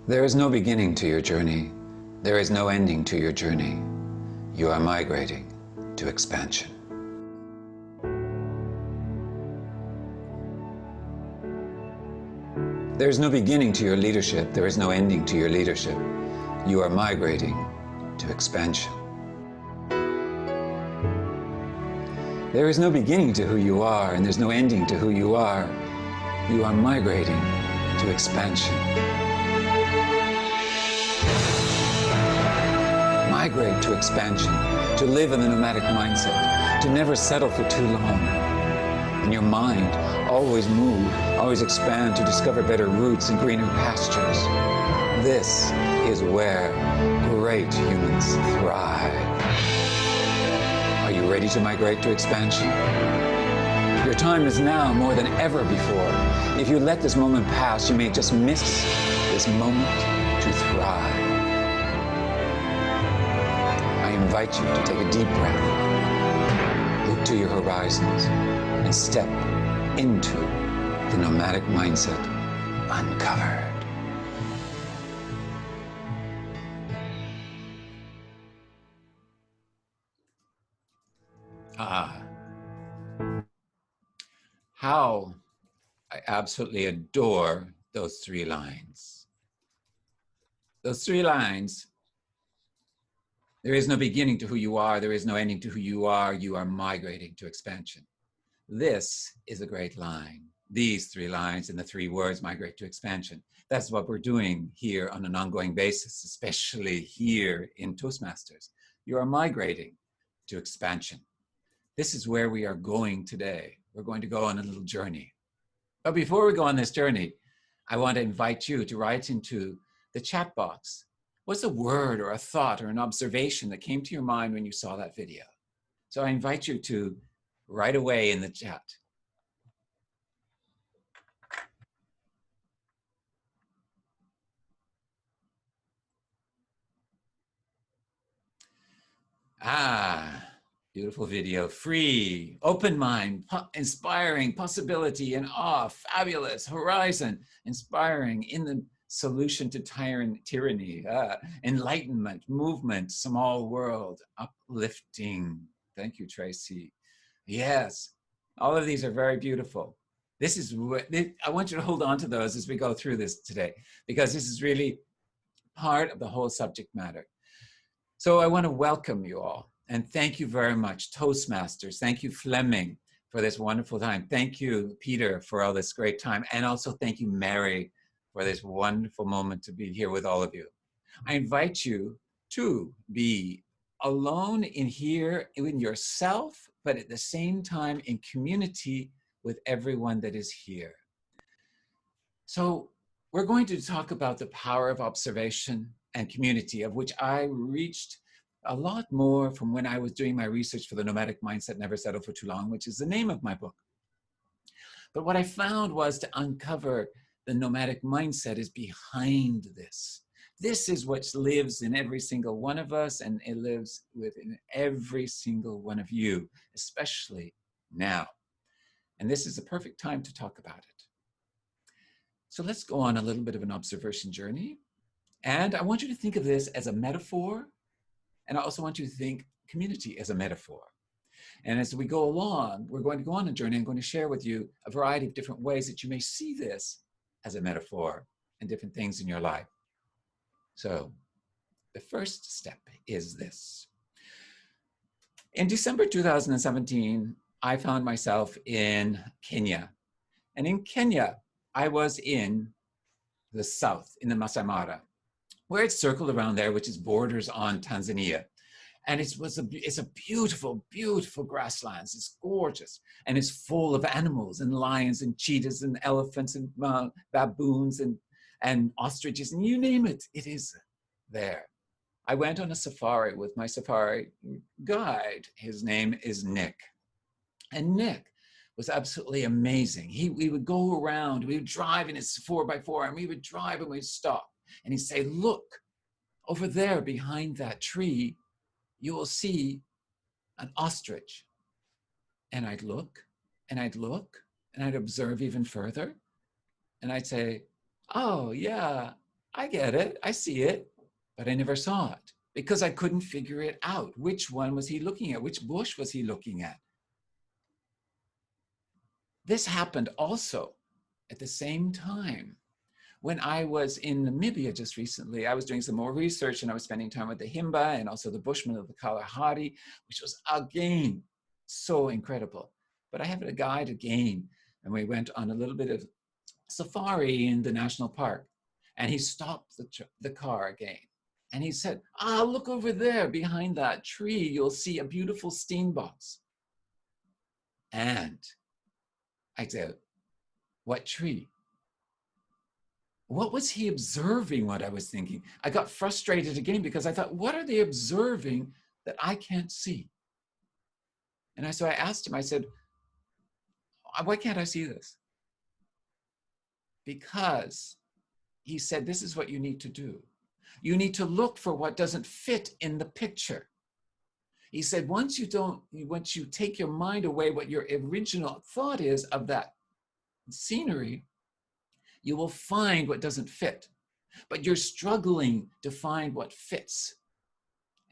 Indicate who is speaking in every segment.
Speaker 1: There is no beginning to your journey. There is no ending to your journey. You are migrating to expansion. There is no beginning to your leadership. There is no ending to your leadership. You are migrating to expansion. There is no beginning to who you are, and there's no ending to who you are. You are migrating to expansion. Migrate to expansion, to live in the nomadic mindset, to never settle for too long. In your mind, always move, always expand to discover better routes and greener pastures. This is where great humans thrive. Are you ready to migrate to expansion? Your time is now more than ever before. If you let this moment pass, you may just miss this moment to thrive. I invite you to take a deep breath, look to your horizons, and step into the nomadic mindset uncovered. How I absolutely adore those three lines. Those three lines: there is no beginning to who you are, there is no ending to who you are migrating to expansion. This is a great line. These three lines and the three words, migrate to expansion. That's what we're doing here on an ongoing basis, especially here in Toastmasters. You are migrating to expansion. This is where we are going today. We're going to go on a little journey. But before we go on this journey, I want to invite you to write into the chat box. What's a word or a thought or an observation that came to your mind when you saw that video? So I invite you to write away in the chat. Beautiful video. Free, open mind, inspiring, possibility, and awe, fabulous, horizon, inspiring, in the solution to tyranny, enlightenment, movement, small world, uplifting. Thank you, Tracy. Yes, all of these are very beautiful. This is what I want you to hold on to those as we go through this today, because this is really part of the whole subject matter. So I want to welcome you all. And thank you very much, Toastmasters. Thank you, Fleming, for this wonderful time. Thank you, Peter, for all this great time. And also thank you, Mary, for this wonderful moment to be here with all of you. I invite you to be alone in here in yourself, but at the same time in community with everyone that is here. So we're going to talk about the power of observation and community, of which I reached a lot more from when I was doing my research for the Nomadic Mindset, Never Settle for Too Long, which is the name of my book. But what I found was to uncover the nomadic mindset is behind this. This is what lives in every single one of us, and it lives within every single one of you, especially now. And this is the perfect time to talk about it. So let's go on a little bit of an observation journey. And I want you to think of this as a metaphor. And I also want you to think community as a metaphor. And as we go along, we're going to go on a journey. I'm going to share with you a variety of different ways that you may see this as a metaphor and different things in your life. So the first step is this. In December 2017, I found myself in Kenya. And in Kenya, I was in the south, in the Masai Mara, where it's circled around there, which is borders on Tanzania. And it's a beautiful, beautiful grasslands. It's gorgeous. And it's full of animals and lions and cheetahs and elephants and baboons and ostriches, and you name it, it is there. I went on a safari with my safari guide. His name is Nick. And Nick was absolutely amazing. We would go around, we would drive in his 4x4, and we would drive and we'd stop. And he'd say, look, over there behind that tree, you will see an ostrich. And I'd look, and I'd look, and I'd observe even further. And I'd say, oh yeah, I get it. I see it. But I never saw it because I couldn't figure it out. Which one was he looking at? Which bush was he looking at? This happened also at the same time when I was in Namibia just recently. I was doing some more research and I was spending time with the Himba and also the Bushmen of the Kalahari, which was again so incredible. But I had a guide again, and we went on a little bit of safari in the national park. And he stopped the car again. And he said, look over there behind that tree. You'll see a beautiful steenbox. And I said, what tree? What was he observing? What I was thinking. I got frustrated again because I thought, what are they observing that I can't see? And so I asked him, I said, why can't I see this? Because he said, this is what you need to do. You need to look for what doesn't fit in the picture. He said, once you take your mind away what your original thought is of that scenery, you will find what doesn't fit. But you're struggling to find what fits,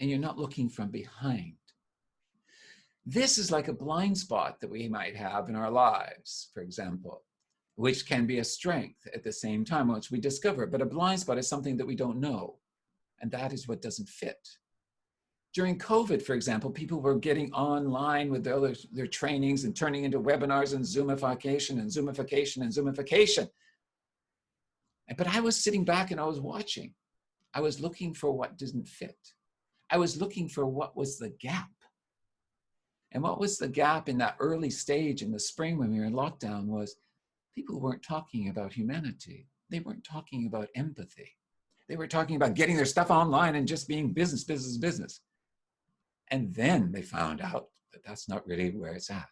Speaker 1: and you're not looking from behind. This is like a blind spot that we might have in our lives, for example, which can be a strength at the same time, which we discover. But a blind spot is something that we don't know, and that is what doesn't fit. During COVID, for example, people were getting online with their trainings and turning into webinars and Zoomification and Zoomification and Zoomification. But I was sitting back and I was watching. I was looking for what didn't fit. I was looking for what was the gap. And what was the gap in that early stage in the spring when we were in lockdown was people weren't talking about humanity. They weren't talking about empathy. They were talking about getting their stuff online and just being business, business, business. And then they found out that that's not really where it's at.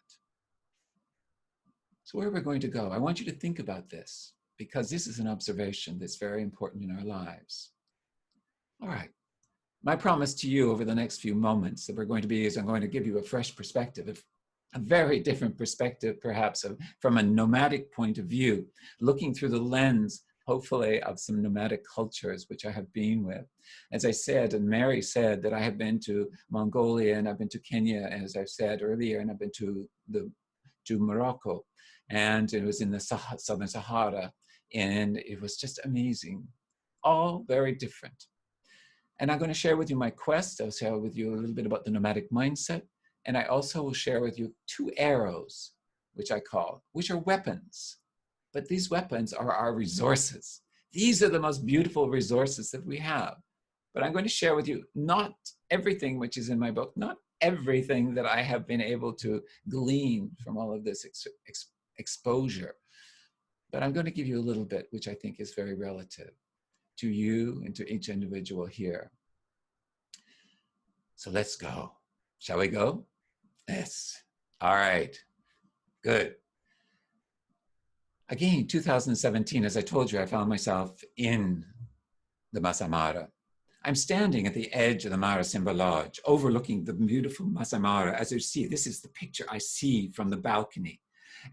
Speaker 1: So where we're going to go, I want you to think about this because this is an observation that's very important in our lives. All right. My promise to you over the next few moments that we're going to be is I'm going to give you a fresh perspective, a very different perspective, perhaps from a nomadic point of view, looking through the lens, hopefully, of some nomadic cultures, which I have been with. As I said, and Mary said that I have been to Mongolia and I've been to Kenya, as I've said earlier, and I've been to Morocco, and it was in the Southern Sahara, and it was just amazing, all very different. And I'm going to share with you my quest. I'll share with you a little bit about the nomadic mindset. And I also will share with you 2 arrows, which I call, which are weapons. But these weapons are our resources. These are the most beautiful resources that we have. But I'm going to share with you not everything which is in my book, not everything that I have been able to glean from all of this exposure. But I'm going to give you a little bit, which I think is very relative to you and to each individual here. So let's go. Shall we go? Yes. All right. Good. Again, 2017, as I told you, I found myself in the Masai Mara. I'm standing at the edge of the Mara Simba Lodge, overlooking the beautiful Masai Mara. As you see, this is the picture I see from the balcony.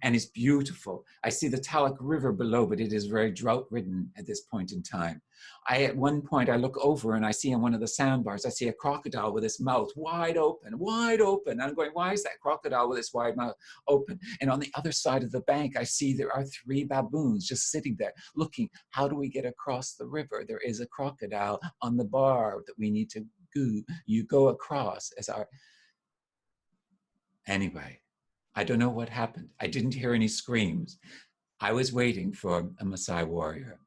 Speaker 1: And it's beautiful. I see the Talak River below, but it is very drought-ridden at this point in time. At one point, I look over and I see on one of the sandbars, I see a crocodile with its mouth wide open, wide open. And I'm going, why is that crocodile with its wide mouth open? And on the other side of the bank, I see there are 3 baboons just sitting there looking, how do we get across the river? There is a crocodile on the bar that we need to go. You go across as our... Anyway. I don't know what happened. I didn't hear any screams. I was waiting for a Maasai warrior.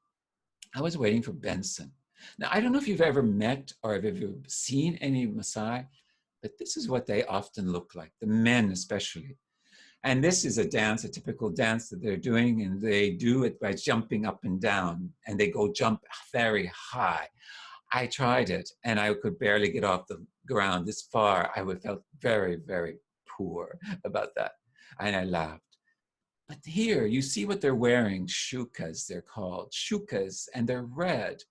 Speaker 1: I was waiting for Benson. Now, I don't know if you've ever met or have ever seen any Maasai, but this is what they often look like, the men especially. And this is a dance, a typical dance that they're doing, and they do it by jumping up and down, and they go jump very high. I tried it, and I could barely get off the ground this far. I felt very, very poor about that. And I laughed. But here, you see what they're wearing, shukas, they're called. Shukas, and they're red,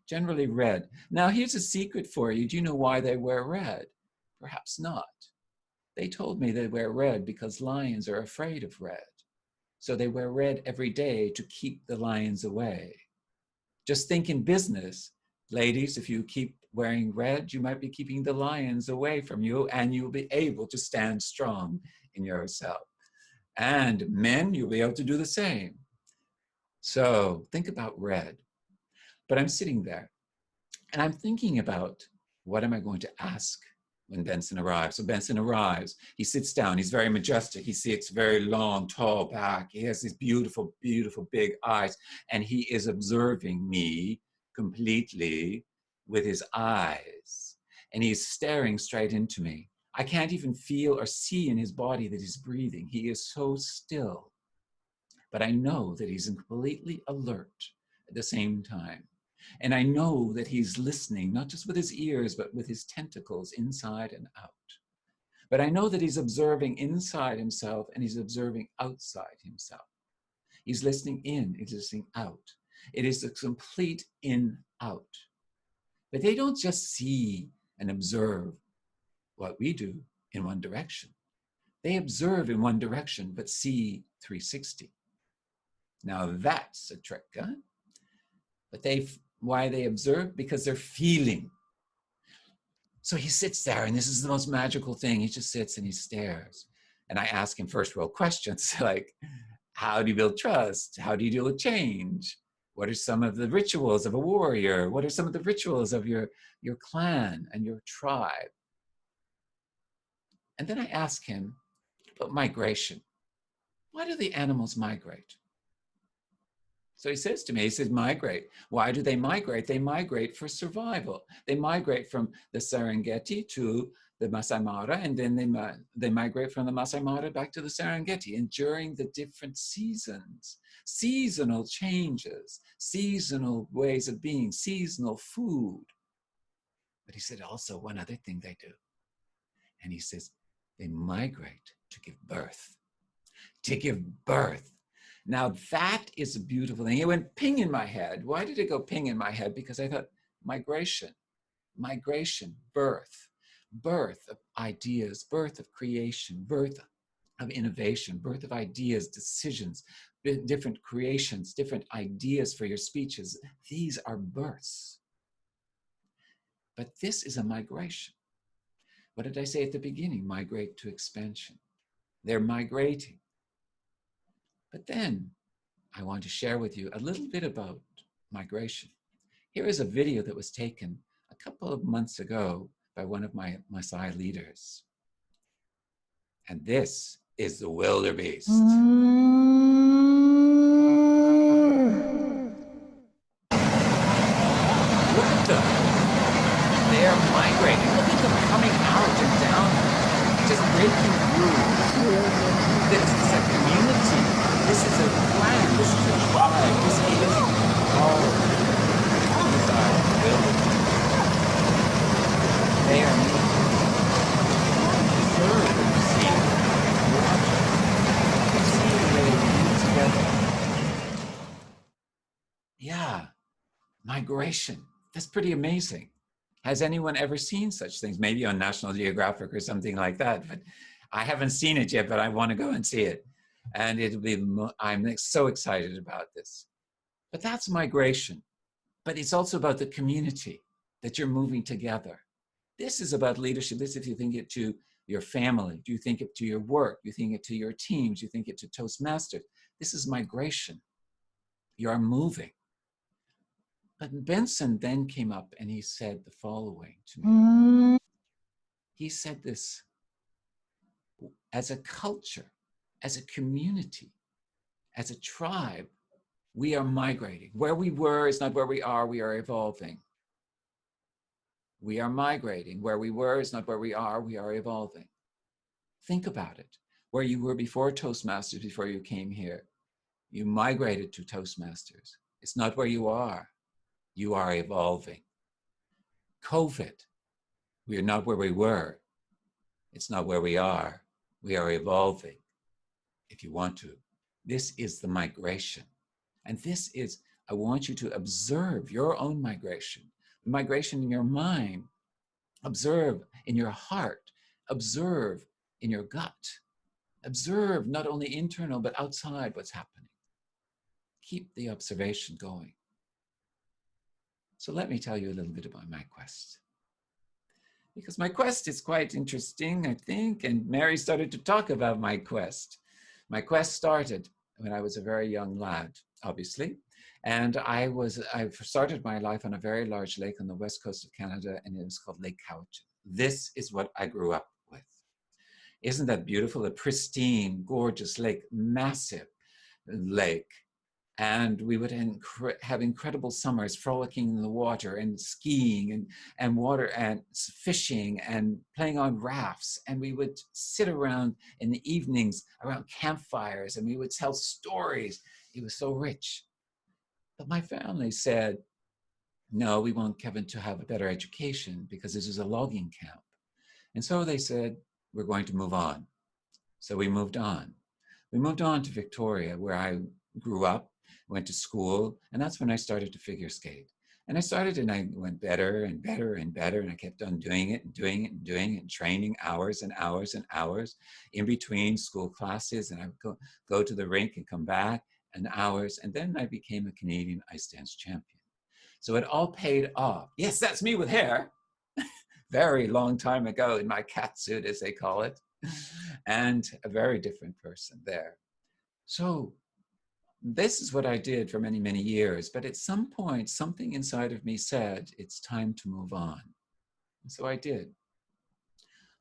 Speaker 1: generally red. Now, here's a secret for you. Do you know why they wear red? Perhaps not. They told me they wear red because lions are afraid of red. So they wear red every day to keep the lions away. Just think in business, ladies, if you keep wearing red, you might be keeping the lions away from you, and you'll be able to stand strong in yourself. And men, you'll be able to do the same. So think about red. But I'm sitting there and I'm thinking about, what am I going to ask when Benson arrives? So Benson arrives, he sits down, he's very majestic, he sits very long, tall back, he has these beautiful, beautiful big eyes, and he is observing me completely with his eyes, and he's staring straight into me. I can't even feel or see in his body that he's breathing. He is so still, but I know that he's completely alert at the same time. And I know that he's listening, not just with his ears, but with his tentacles inside and out. But I know that he's observing inside himself and he's observing outside himself. He's listening in, he's listening out. It is a complete in-out. But they don't just see and observe what we do in one direction. They observe in one direction, but see 360. Now that's a trick, huh? But why they observe? Because they're feeling. So he sits there, and this is the most magical thing. He just sits and he stares. And I ask him first world questions like, how do you build trust? How do you deal with change? What are some of the rituals of a warrior? What are some of the rituals of your clan and your tribe? And then I ask him about migration. Why do the animals migrate? So he says to me, he says, migrate. Why do they migrate? They migrate for survival. They migrate from the Serengeti to the Masai Mara, and then they migrate from the Masai Mara back to the Serengeti. And during the different seasons, seasonal changes, seasonal ways of being, seasonal food. But he said also one other thing they do. And he says, they migrate to give birth. To give birth. Now that is a beautiful thing. It went ping in my head. Why did it go ping in my head? Because I thought migration, birth of ideas, birth of creation, birth of innovation, birth of ideas, decisions, different creations, different ideas for your speeches. These are births. But this is a migration. What did I say at the beginning? Migrate to expansion. They're migrating. But then I want to share with you a little bit about migration. Here is a video that was taken a couple of months ago by one of my Maasai leaders. And this is the wildebeest. What at them. They are migrating. Look at them coming out and down, just breaking through. This is a community. This is a clan. This is a tribe. This is all these are wildebeest. They are me. Observe and see. Watch. See the way they move together. Yeah, migration. That's pretty amazing. Has anyone ever seen such things? Maybe on National Geographic or something like that, but I haven't seen it yet, but I want to go and see it. And I'm so excited about this. But that's migration. But it's also about the community that you're moving together. This is about leadership. This, if you think it to your family, do you think it to your work? Do you think it to your teams? Do you think it to Toastmasters? This is migration. You are moving. But Benson then came up and he said the following to me. He said this, as a culture, as a community, as a tribe, we are migrating. Where we were is not where we are evolving. We are migrating. Where we were is not where we are evolving. Think about it. Where you were before Toastmasters, before you came here, you migrated to Toastmasters. It's not where you are evolving. COVID, we are not where we were. It's not where we are evolving. If you want to, this is the migration. And this is, I want you to observe your own migration, the migration in your mind, observe in your heart, observe in your gut, observe not only internal, but outside what's happening. Keep the observation going. So let me tell you a little bit about my quest. Because my quest is quite interesting, I think, and Mary started to talk about my quest. My quest started when I was a very young lad, obviously, and I started my life on a very large lake on the west coast of Canada, and it was called Lake Cowichan. This is what I grew up with. Isn't that beautiful? A pristine, gorgeous lake, massive lake. And we would have incredible summers frolicking in the water and skiing and water and fishing and playing on rafts. And we would sit around in the evenings around campfires and we would tell stories. It was so rich. But my family said, no, we want Kevin to have a better education because this is a logging camp. And so they said, we're going to move on. So we moved on. We moved on to Victoria, where I grew up, went to school, and that's when I started to figure skate. And I started and I went better and better and better, and I kept on doing it and doing it and doing it and training hours and hours and hours in between school classes. And I would go to the rink and come back and hours. And then I became a Canadian ice dance champion. So it all paid off. Yes, that's me with hair. Very long time ago in my cat suit, as they call it, and a very different person there. So this is what I did for many, many years. But at some point, something inside of me said, it's time to move on. And so I did.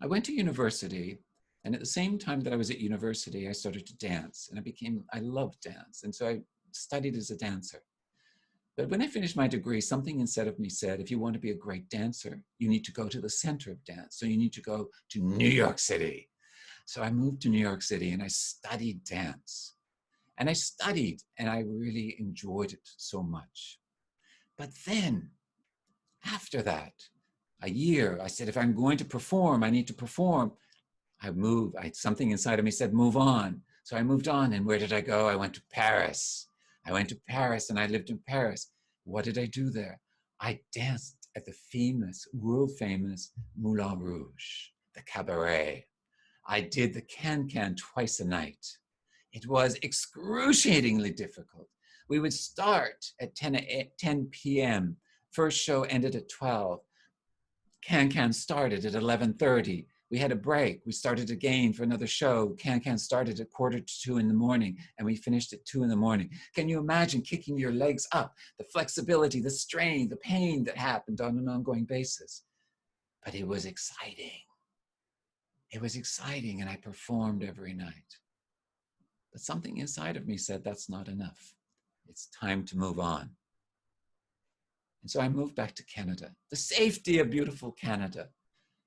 Speaker 1: I went to university. And at the same time that I was at university, I started to dance. And I loved dance. And so I studied as a dancer. But when I finished my degree, something inside of me said, if you want to be a great dancer, you need to go to the center of dance. So you need to go to New York City. So I moved to New York City and I studied dance. And I studied and I really enjoyed it so much. But then after that, a year, I said, if I'm going to perform, I need to perform. Something inside of me said, move on. So I moved on. And where did I go? I went to Paris. I went to Paris and I lived in Paris. What did I do there? I danced at the famous, world famous Moulin Rouge, the cabaret. I did the can-can twice a night. It was excruciatingly difficult. We would start at 10 p.m. First show ended at 12. Can-can started at 11:30. We had a break. We started again for another show. Can-can started at 1:45 in the morning, and we finished at 2 in the morning. Can you imagine kicking your legs up, the flexibility, the strain, the pain that happened on an ongoing basis? But it was exciting. It was exciting, and I performed every night. But something inside of me said, that's not enough. It's time to move on. And so I moved back to Canada, the safety of beautiful Canada.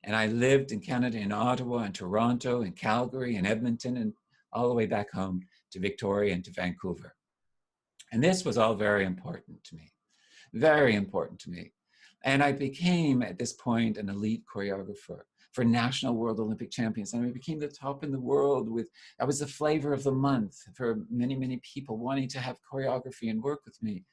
Speaker 1: And I lived in Canada, in Ottawa, and Toronto, and Calgary, and Edmonton, and all the way back home to Victoria and to Vancouver. And this was all very important to me, very important to me. And I became, at this point, an elite choreographer for national world Olympic champions. And I became the top in the world I was the flavor of the month for many, many people wanting to have choreography and work with me.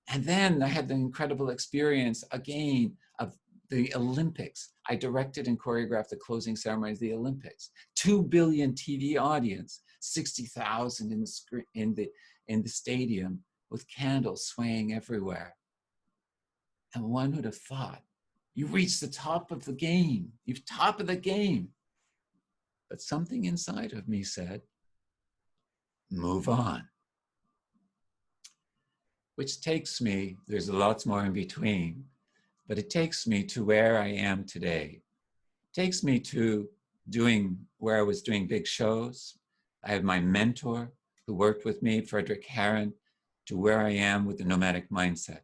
Speaker 1: And then I had the incredible experience again of the Olympics. I directed and choreographed the closing ceremony of the Olympics. 2 billion TV audience, 60,000 in the stadium with candles swaying everywhere. And one would have thought, you reached the top of the game. You've top of the game. But something inside of me said, move on. Which takes me, there's lots more in between, but it takes me to where I am today. It takes me to where I was doing big shows. I have my mentor who worked with me, Frederick Herron, to where I am with the nomadic mindset.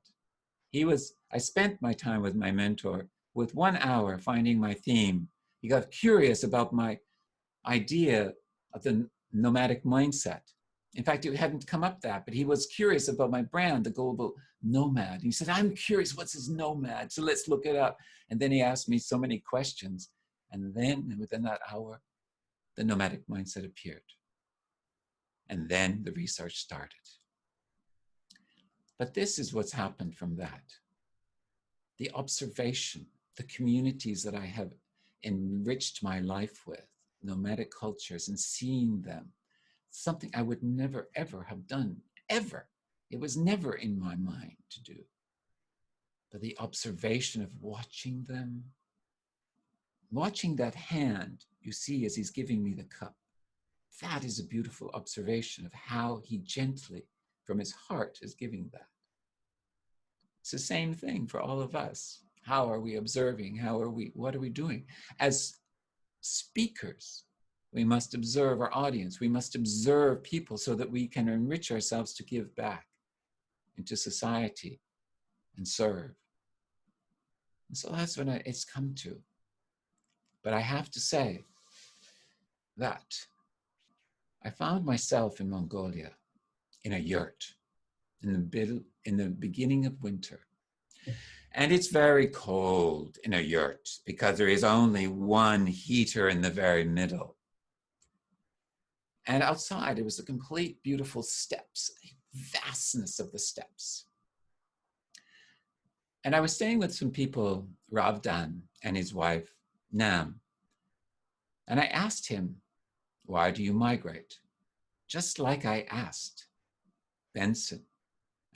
Speaker 1: I spent my time with my mentor with 1 hour finding my theme. He got curious about my idea of the nomadic mindset. In fact, it hadn't come up that, but he was curious about my brand, the Global Nomad. He said, I'm curious, what's his nomad? So let's look it up. And then he asked me so many questions. And then within that hour, the nomadic mindset appeared. And then the research started. But this is what's happened from that. The observation, the communities that I have enriched my life with, nomadic cultures, and seeing them, something I would never, ever have done, ever. It was never in my mind to do. but the observation of watching them, watching that hand you see as he's giving me the cup. That is a beautiful observation of how he gently, from his heart, is giving that. It's the same thing for all of us. How are we observing? What are we doing? As speakers, we must observe our audience. We must observe people so that we can enrich ourselves to give back into society and serve. And so that's what it's come to. But I have to say that I found myself in Mongolia in a yurt in the beginning of winter. And it's very cold in a yurt because there is only one heater in the very middle. And outside, it was the complete beautiful steppes, vastness of the steppes. And I was staying with some people, Ravdan and his wife, Nam. And I asked him, why do you migrate? Just like I asked Benson.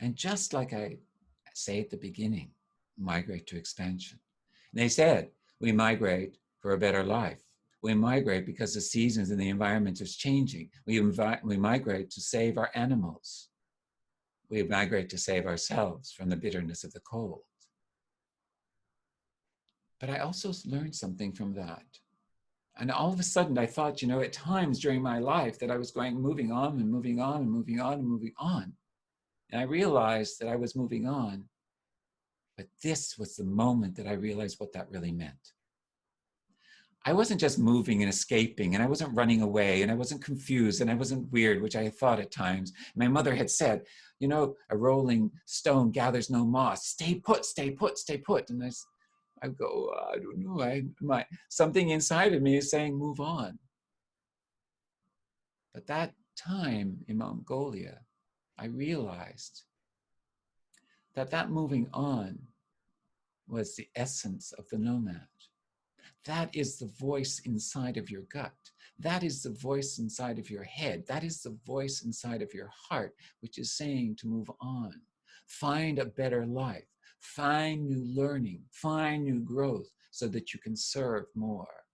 Speaker 1: And just like I say at the beginning, migrate to expansion. And they said, we migrate for a better life. We migrate because the seasons and the environment is changing. We migrate to save our animals. We migrate to save ourselves from the bitterness of the cold. But I also learned something from that. And all of a sudden I thought, at times during my life that I was moving on and moving on and moving on and moving on. And I realized that I was moving on. But this was the moment that I realized what that really meant. I wasn't just moving and escaping, and I wasn't running away, and I wasn't confused, and I wasn't weird, which I thought at times. My mother had said, a rolling stone gathers no moss. Stay put, stay put, stay put. And I go, I don't know. Something inside of me is saying, move on. But that time in Mongolia, I realized that moving on was the essence of the nomad. That is the voice inside of your gut. That is the voice inside of your head. That is the voice inside of your heart, which is saying to move on. Find a better life. Find new learning. Find new growth so that you can serve more.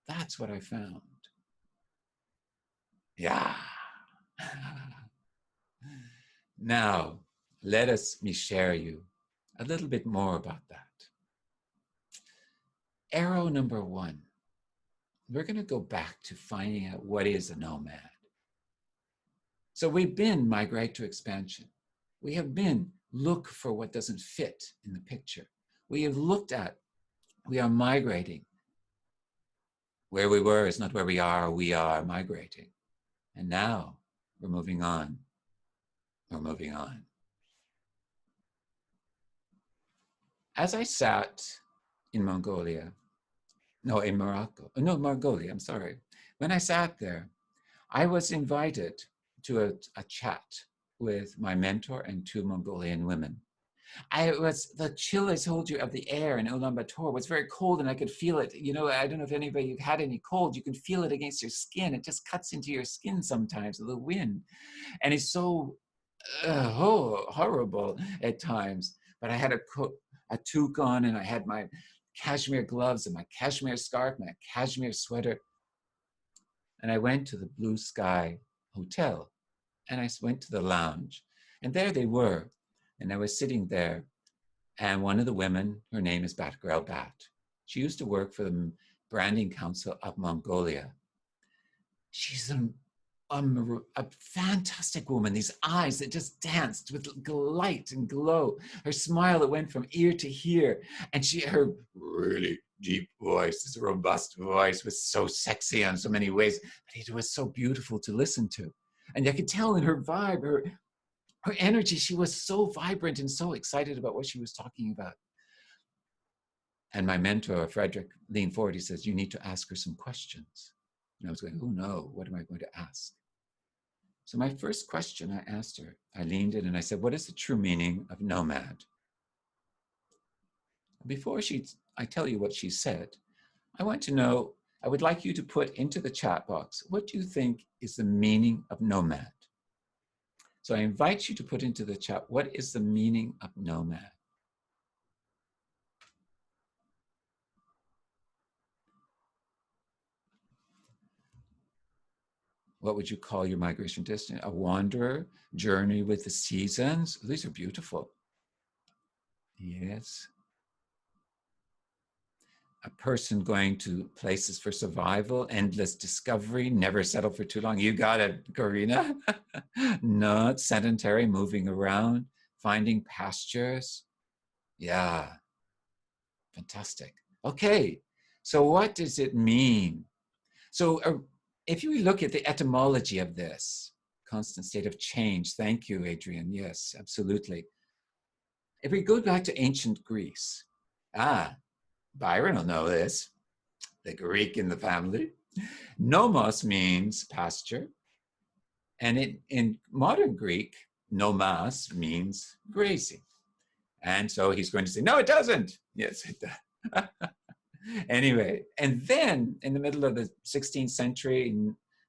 Speaker 1: That's what I found. Yeah. Now, let me share you a little bit more about that. Arrow number 1. We're going to go back to finding out what is a nomad. So we've been migrate to expansion. We have been look for what doesn't fit in the picture. We have looked at, we are migrating. Where we were is not where we are migrating. And now we're moving on. We're moving on. As I sat in Mongolia, in Mongolia, I'm sorry. When I sat there, I was invited to a chat with my mentor and 2 Mongolian women. The chill I told you of the air in Ulaanbaatar was very cold and I could feel it. I don't know if anybody you've had any cold, you can feel it against your skin. It just cuts into your skin sometimes, the wind. And it's so horrible at times. But I had a toque on and I had my cashmere gloves and my cashmere scarf, my cashmere sweater. And I went to the Blue Sky Hotel and I went to the lounge and there they were. And I was sitting there and one of the women, her name is Batgirl Bat. She used to work for the Branding Council of Mongolia. She's a fantastic woman, these eyes that just danced with light and glow, her smile that went from ear to ear, and her really deep voice, this robust voice was so sexy in so many ways, but it was so beautiful to listen to. And I could tell in her vibe, her energy, she was so vibrant and so excited about what she was talking about. And my mentor, Frederick, leaned forward, he says, you need to ask her some questions. And I was going, oh no, what am I going to ask? So my first question I asked her, I leaned in and I said, what is the true meaning of nomad? Before I tell you what she said, I want to know, I would like you to put into the chat box, what do you think is the meaning of nomad? So I invite you to put into the chat, what is the meaning of nomad? what would you call your migration destination? A wanderer, journey with the seasons. These are beautiful. Yes. A person going to places for survival, endless discovery, never settle for too long. You got it, Karina. Not sedentary, moving around, finding pastures. Yeah, fantastic. Okay, so what does it mean? So if you look at the etymology of this, constant state of change. Thank you, Adrian. Yes, absolutely. If we go back to ancient Greece, Byron will know this, the Greek in the family. Nomos means pasture. And in modern Greek, nomas means grazing. And so he's going to say, no, it doesn't. Yes, it does. Anyway, and then in the middle of the 16th century,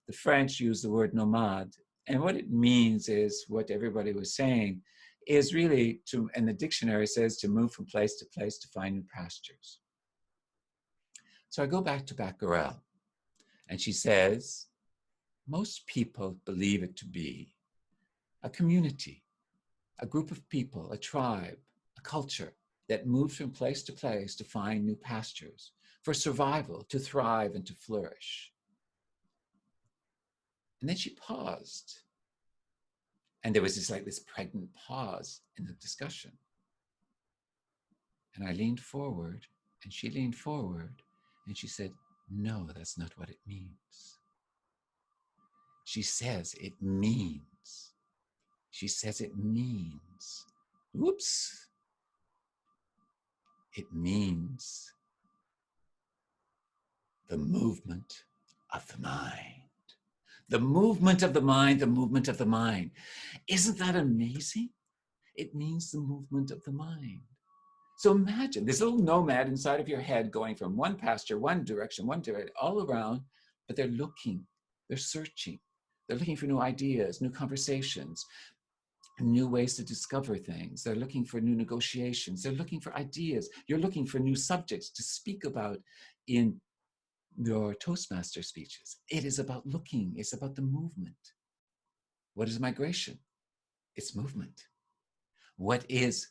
Speaker 1: the French used the word nomade. And what it means is what everybody was saying is really to, and the dictionary says, to move from place to find new pastures. So I go back to Becquerel, and she says, most people believe it to be a community, a group of people, a tribe, a culture that moves from place to find new pastures, for survival, to thrive and to flourish. And then she paused. And there was this pregnant pause in the discussion. And I leaned forward, and she leaned forward, and she said, no, that's not what it means. She says it means. She says it means. Whoops. It means the movement of the mind. The movement of the mind, the movement of the mind. Isn't that amazing? It means the movement of the mind. So imagine this little nomad inside of your head going from one pasture, one direction, all around, but they're looking, they're searching, they're looking for new ideas, new conversations, new ways to discover things. They're looking for new negotiations. They're looking for ideas. You're looking for new subjects to speak about in your Toastmaster speeches. It is about looking. It's about the movement. What is migration? It's movement. What is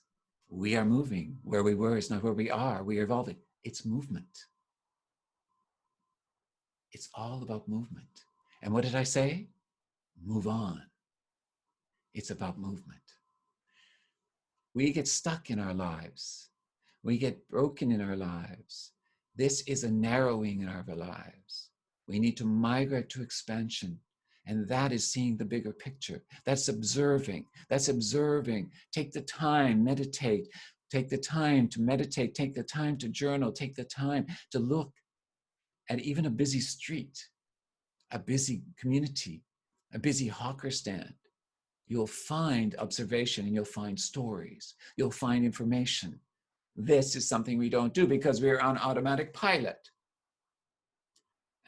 Speaker 1: we are moving? Where we were is not where we are. We are evolving. It's movement. It's all about movement. And what did I say? Move on. It's about movement. We get stuck in our lives. We get broken in our lives. This is a narrowing in our lives. We need to migrate to expansion. And that is seeing the bigger picture. That's observing. That's observing. Take the time, meditate. Take the time to meditate. Take the time to journal. Take the time to look at even a busy street, a busy community, a busy hawker stand. You'll find observation and you'll find stories. You'll find information. This is something we don't do because we're on automatic pilot.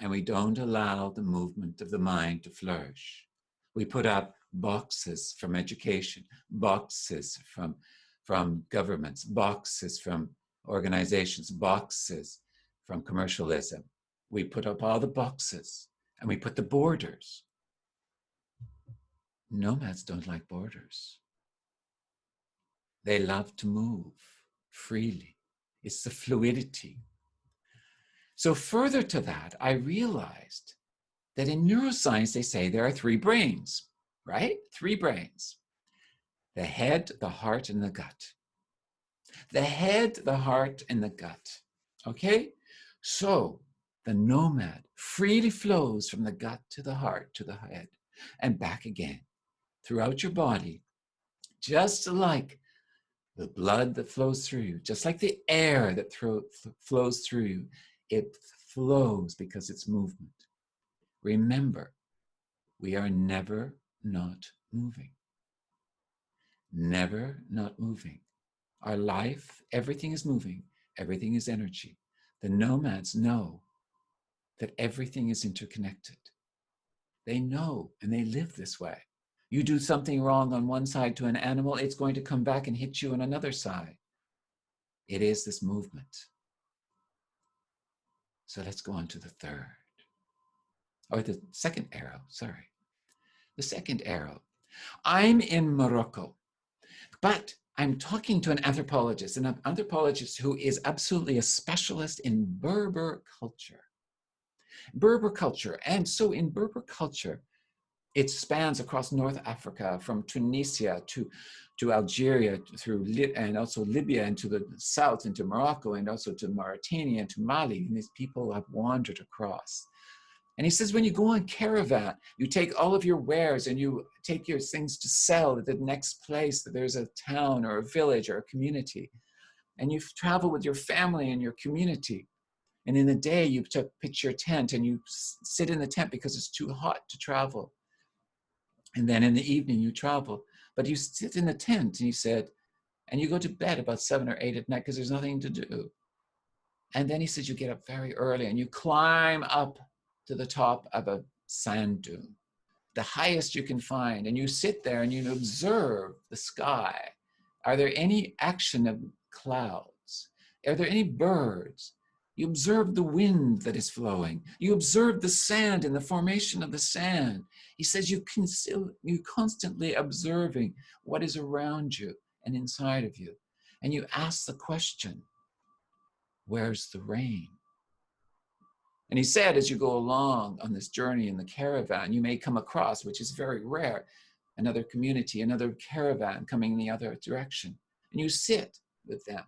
Speaker 1: And we don't allow the movement of the mind to flourish. We put up boxes from education, boxes from governments, boxes from organizations, boxes from commercialism. We put up all the boxes and we put the borders. Nomads don't like borders. They love to move freely. It's the fluidity. So further to that, I realized that in neuroscience, they say there are three brains, right? Three brains. The head, the heart, and the gut. The head, the heart, and the gut. Okay? So the nomad freely flows from the gut to the heart to the head and back again throughout your body, just like the blood that flows through you, just like the air that flows through you. It flows because it's movement. Remember, we are never not moving. Never not moving. Our life, everything is moving. Everything is energy. The nomads know that everything is interconnected. They know and they live this way. You do something wrong on one side to an animal, it's going to come back and hit you on another side. It is this movement. So let's go on to the third. or the second arrow, sorry. The second arrow. I'm in Morocco, but I'm talking to an anthropologist who is absolutely a specialist in Berber culture. Berber culture. And so in Berber culture, it spans across North Africa, from Tunisia to Algeria, and also Libya, and to the south, into Morocco, and also to Mauritania, and to Mali. And these people have wandered across. And he says, when you go on caravan, you take all of your wares and you take your things to sell at the next place that there's a town or a village or a community. And you travel with your family and your community. And in the day, you pitch your tent and you sit in the tent because it's too hot to travel. And then in the evening, you travel. But you sit in the tent, and he said, and you go to bed about 7 or 8 at night because there's nothing to do. And then he says, you get up very early and you climb up to the top of a sand dune, the highest you can find. And you sit there and you observe the sky. Are there any action of clouds? Are there any birds? You observe the wind that is flowing. You observe the sand and the formation of the sand. He says you're constantly observing what is around you and inside of you. And you ask the question, where's the rain? And he said, as you go along on this journey in the caravan, you may come across, which is very rare, another community, another caravan coming in the other direction. And you sit with them.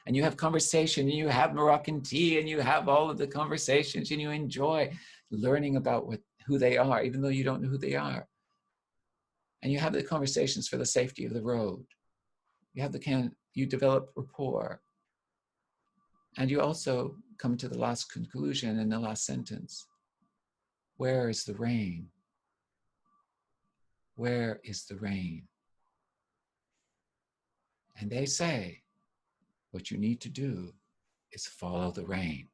Speaker 1: And you have conversation, and you have Moroccan tea, and you have all of the conversations, and you enjoy learning about who they are, even though you don't know who they are. And you have the conversations for the safety of the road. You develop rapport. And you also come to the last conclusion in the last sentence. Where is the rain? Where is the rain? And they say, what you need to do is follow the rain.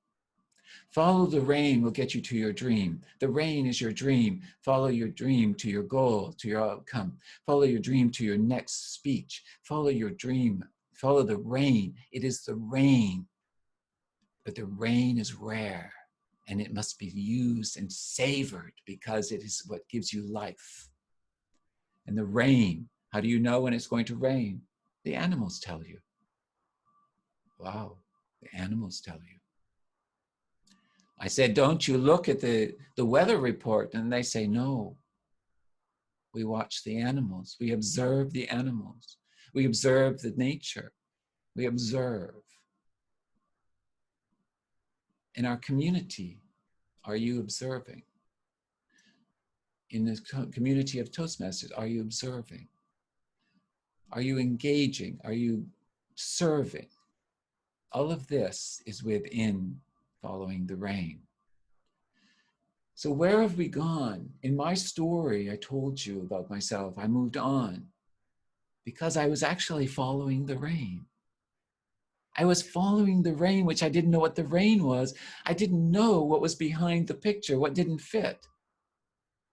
Speaker 1: Follow the rain will get you to your dream. The rain is your dream. Follow your dream to your goal, to your outcome. Follow your dream to your next speech. Follow your dream. Follow the rain. It is the rain. But the rain is rare, and it must be used and savored because it is what gives you life. And the rain, how do you know when it's going to rain? The animals tell you. Wow, the animals tell you. I said, don't you look at the weather report? And they say, no. We watch the animals. We observe the animals. We observe the nature. We observe. In our community, are you observing? In the community of Toastmasters, are you observing? Are you engaging? Are you serving? All of this is within following the rain. So where have we gone? In my story, I told you about myself. I moved on because I was actually following the rain. I was following the rain, which I didn't know what the rain was. I didn't know what was behind the picture, what didn't fit.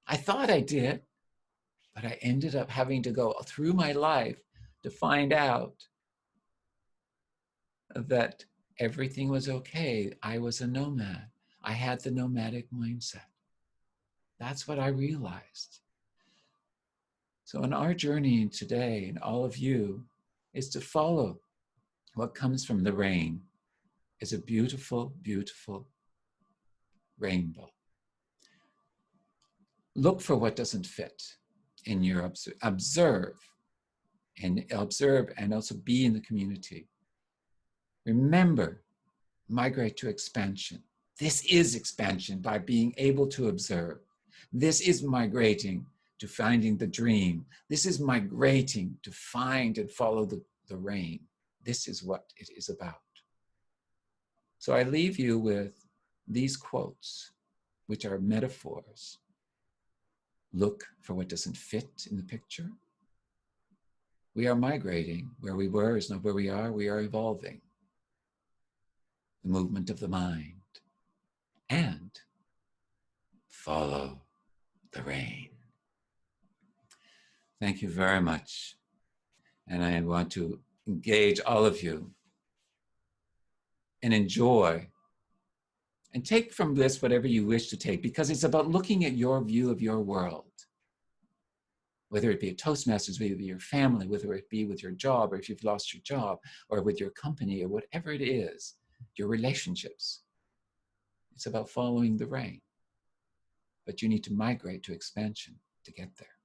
Speaker 1: I thought I did, but I ended up having to go through my life to find out that everything was okay. I was a nomad. I had the nomadic mindset. That's what I realized. So in our journey today, and all of you, is to follow what comes from the rain. Is a beautiful, beautiful rainbow. Look for what doesn't fit in your observe and also be in the community. Remember, migrate to expansion. This is expansion by being able to observe. This is migrating to finding the dream. This is migrating to find and follow the rain. This is what it is about. So I leave you with these quotes, which are metaphors. Look for what doesn't fit in the picture. We are migrating. Where we were is not where we are. We are evolving. The movement of the mind. And follow the rain. Thank you very much. And I want to engage all of you and enjoy And take from this whatever you wish to take, because it's about looking at your view of your world. Whether it be a Toastmasters, whether it be your family, whether it be with your job, or if you've lost your job, or with your company, or whatever it is, your relationships. It's about following the rain. But you need to migrate to expansion to get there.